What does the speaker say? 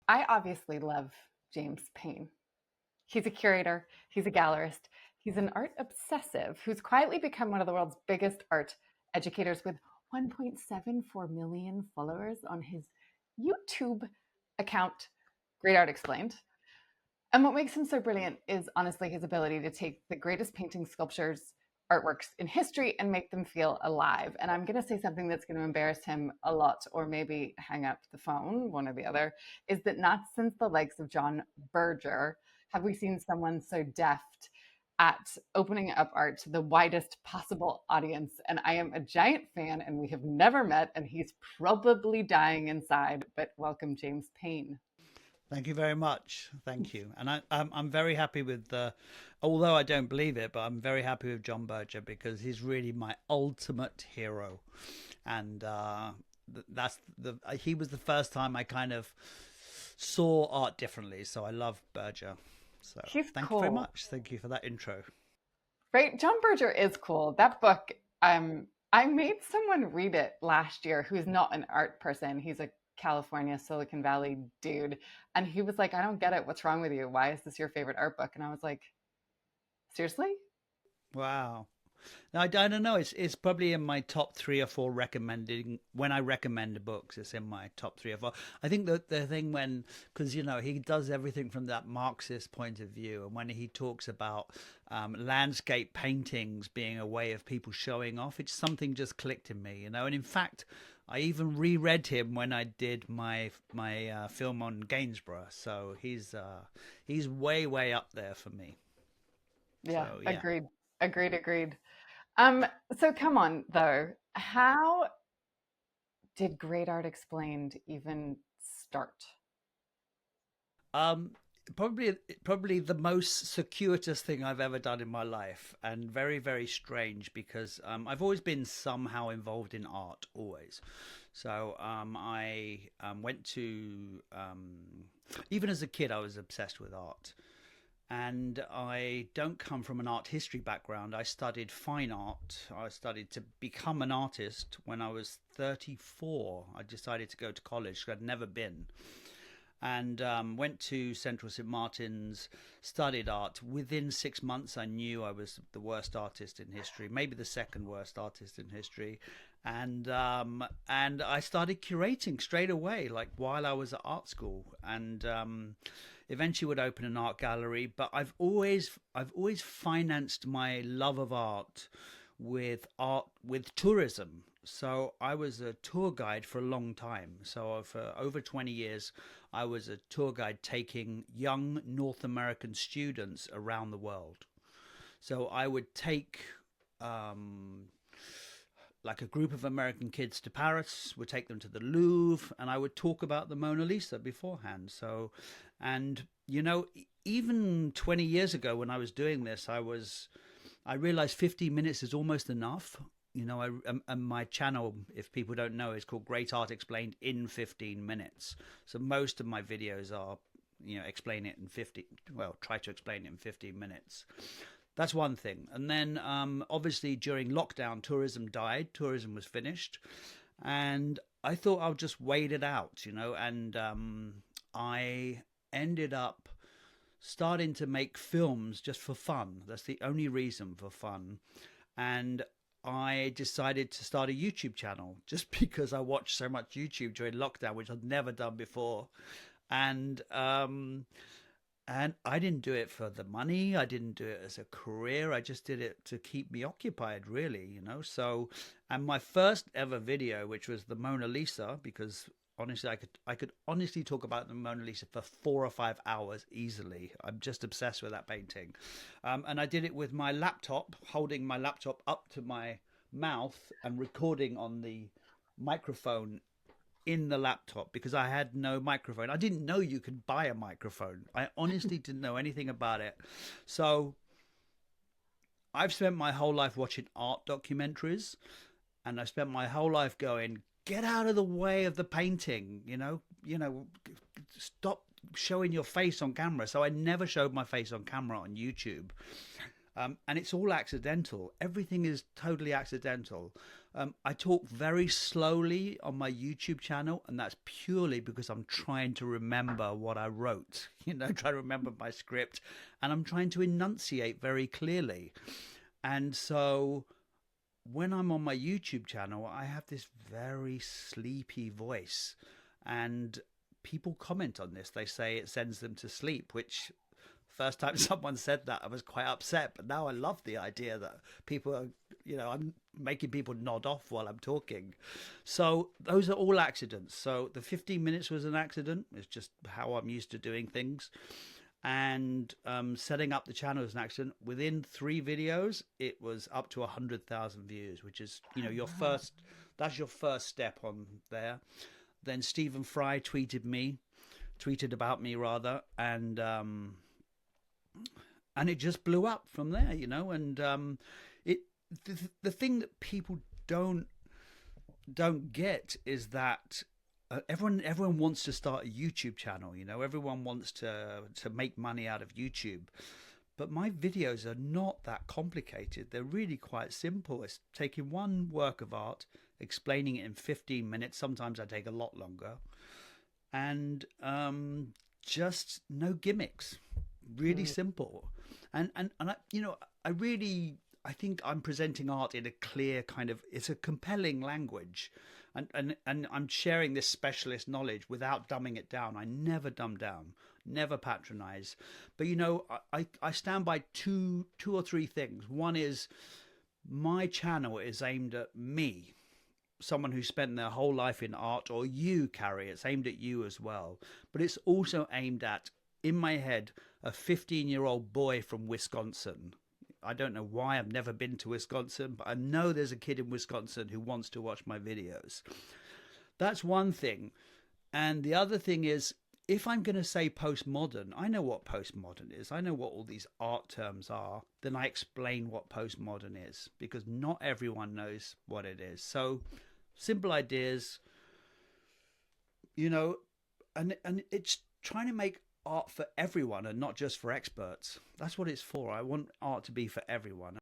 I obviously love James Payne. He's a curator, he's a gallerist, he's an art obsessive who's quietly become one of the world's biggest art educators with 1.74 million followers on his YouTube account, Great Art Explained. And what makes him so brilliant is honestly his ability to take the greatest paintings, sculptures, artworks in history and make them feel alive. And I'm going to say something that's going to embarrass him a lot, or maybe hang up the phone, one or the other, is that not since the likes of John Berger have we seen someone so deft at opening up art to the widest possible audience. And I am a giant fan, and we have never met, and he's probably dying inside. But welcome, James Payne. Thank you very much. Thank you. And I'm very happy with although I don't believe it, but I'm very happy with John Berger because he's really my ultimate hero. And that's he was the first time I kind of saw art differently. So I love Berger. So He's thank you very cool. much. Thank you for that intro. Right? John Berger is cool. That book, I made someone read it last year who's not an art person. He's a California, Silicon Valley dude. And he was like, I don't get it. What's wrong with you? Why is this your favorite art book? And I was like, seriously? Wow. Now, I don't know. It's probably in my top three or four recommending when I recommend books. It's in my top three or four. I think that the thing when because he does everything from that Marxist point of view, and when he talks about landscape paintings being a way of people showing off, it's something just clicked in me. And in fact, I even reread him when I did my film on Gainsborough. So he's way up there for me. Yeah, So yeah. agreed. Agreed. Um, so come on though. How did Great Art Explained even start? Um, probably the most circuitous thing I've ever done in my life, and very strange because I've always been somehow involved in art, always. So I went to even as a kid, I was obsessed with art. And I don't come from an art history background. I studied fine art. I studied to become an artist when I was 34. I decided to go to college. I'd never been and went to Central St Martin's, studied art. Within 6 months, I knew I was the worst artist in history, maybe the second worst artist in history, and I started curating straight away, like while I was at art school, and eventually would open an art gallery. But I've always financed my love of art with tourism. So I was a tour guide for a long time. So for over 20 years, I was a tour guide taking young North American students around the world. So I would take um, like a group of American kids to Paris, would take them to the Louvre, and I would talk about the Mona Lisa beforehand. So, and even 20 years ago when I was doing this, I realized 15 minutes is almost enough. And my channel, if people don't know, is called Great Art Explained in 15 minutes. So most of my videos are, explain it in 50, well, try to explain it in 15 minutes. That's one thing. And then obviously during lockdown, tourism died, tourism was finished. And I thought I'll just wait it out, and I ended up starting to make films just for fun. That's the only reason, for fun. And I decided to start a YouTube channel just because I watched so much YouTube during lockdown, which I'd never done before. And and I didn't do it for the money. I didn't do it as a career. I just did it to keep me occupied, really. So, and my first ever video, which was the Mona Lisa, because honestly, I could honestly talk about the Mona Lisa for 4 or 5 hours easily. I'm just obsessed with that painting, and I did it with my laptop, holding my laptop up to my mouth and recording on the microphone in the laptop because I had no microphone. I didn't know you could buy a microphone. I honestly didn't know anything about it. So I've spent my whole life watching art documentaries, and I spent my whole life going, get out of the way of the painting, stop showing your face on camera. So I never showed my face on camera on YouTube And it's all accidental. Everything is totally accidental. I talk very slowly on my YouTube channel, and that's purely because I'm trying to remember what I wrote, try to remember my script, and I'm trying to enunciate very clearly. And so when I'm on my YouTube channel, I have this very sleepy voice, and people comment on this. They say it sends them to sleep, which first time someone said that, I was quite upset. But now I love the idea that people are, I'm making people nod off while I'm talking. So those are all accidents. So the 15 minutes was an accident. It's just how I'm used to doing things. And setting up the channel was an accident. Within 3 videos, it was up to 100,000 views, which is, your first, that's your first step on there. Then Stephen Fry tweeted about me rather, and it just blew up from there, and the thing that people don't get is that everyone wants to start a YouTube channel, everyone wants to make money out of YouTube. But my videos are not that complicated. They're really quite simple. It's taking one work of art, explaining it in 15 minutes. Sometimes I take a lot longer. And just no gimmicks. Really simple. And I think I'm presenting art in a clear it's a compelling language. And I'm sharing this specialist knowledge without dumbing it down. I never dumb down, never patronize. But I stand by two or three things. One is my channel is aimed at me, someone who spent their whole life in art, or you, Carrie. It's aimed at you as well. But it's also aimed at, in my head, a 15-year-old boy from Wisconsin. I don't know why. I've never been to Wisconsin, but I know there's a kid in Wisconsin who wants to watch my videos. That's one thing. And the other thing is, if I'm going to say postmodern, I know what postmodern is. I know what all these art terms are. Then I explain what postmodern is, because not everyone knows what it is. So simple ideas, and it's trying to make art for everyone and not just for experts. That's what it's for. I want art to be for everyone.